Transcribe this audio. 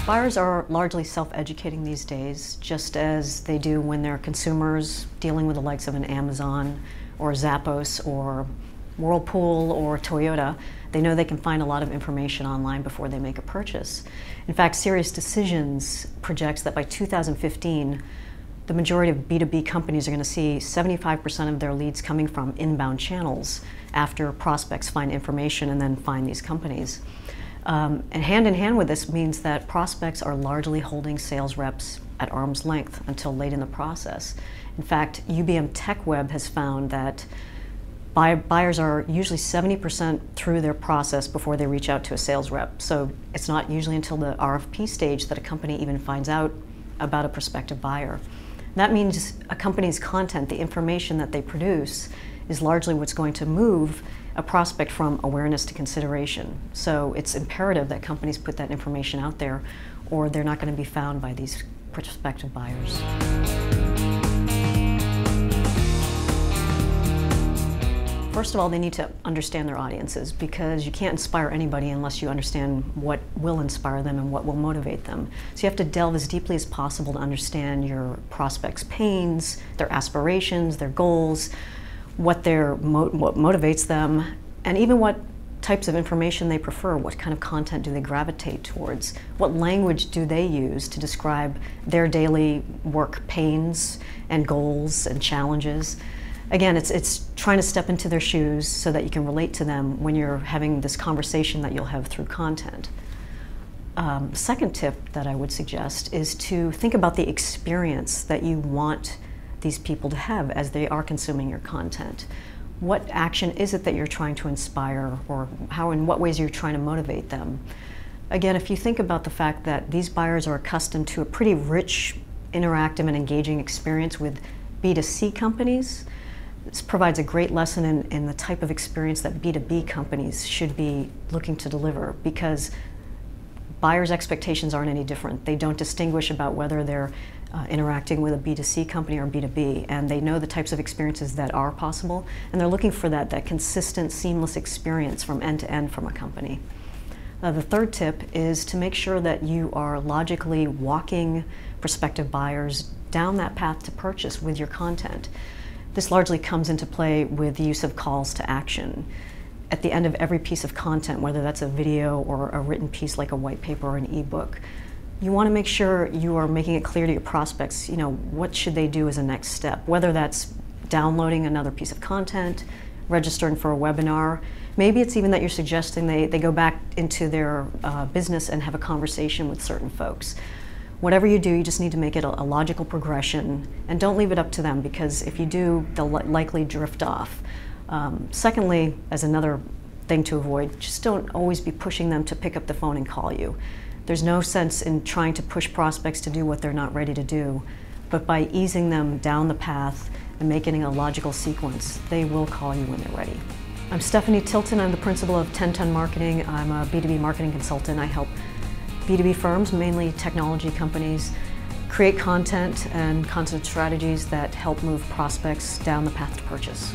Buyers are largely self-educating these days, just as they do when they're consumers dealing with the likes of an Amazon or Zappos or Whirlpool or Toyota. They know they can find a lot of information online before they make a purchase. In fact, Serious Decisions projects that by 2015, the majority of B2B companies are going to see 75% of their leads coming from inbound channels after prospects find information and then find these companies. And hand in hand with this means that prospects are largely holding sales reps at arm's length until late in the process. In fact, UBM TechWeb has found that buyers are usually 70% through their process before they reach out to a sales rep. So it's not usually until the RFP stage that a company even finds out about a prospective buyer. That means a company's content, the information that they produce, is largely what's going to move a prospect from awareness to consideration. So it's imperative that companies put that information out there, or they're not going to be found by these prospective buyers. First of all, they need to understand their audiences, because you can't inspire anybody unless you understand what will inspire them and what will motivate them. So you have to delve as deeply as possible to understand your prospects' pains, their aspirations, their goals, what motivates them, and even what types of information they prefer. What kind of content do they gravitate towards? What language do they use to describe their daily work pains and goals and challenges? Again, it's trying to step into their shoes so that you can relate to them when you're having this conversation that you'll have through content. Second tip that I would suggest is to think about the experience that you want these people to have as they are consuming your content. What action is it that you're trying to inspire, or in what ways you're trying to motivate them? Again, if you think about the fact that these buyers are accustomed to a pretty rich, interactive and engaging experience with B2C companies, this provides a great lesson in the type of experience that B2B companies should be looking to deliver, because buyers' expectations aren't any different. They don't distinguish about whether they're interacting with a B2C company or B2B, and they know the types of experiences that are possible, and they're looking for that consistent, seamless experience from end to end from a company. The third tip is to make sure that you are logically walking prospective buyers down that path to purchase with your content. This largely comes into play with the use of calls to action. At the end of every piece of content, whether that's a video or a written piece like a white paper or an ebook, you want to make sure you are making it clear to your prospects, what should they do as a next step, whether that's downloading another piece of content, registering for a webinar. Maybe it's even that you're suggesting they go back into their business and have a conversation with certain folks. Whatever you do, you just need to make it a logical progression, and don't leave it up to them, because if you do, they'll likely drift off. Secondly, as another thing to avoid, just don't always be pushing them to pick up the phone and call you. There's no sense in trying to push prospects to do what they're not ready to do, but by easing them down the path and making a logical sequence, they will call you when they're ready. I'm Stephanie Tilton. I'm the principal of 1010 Marketing. I'm a B2B marketing consultant. I help B2B firms, mainly technology companies, create content and content strategies that help move prospects down the path to purchase.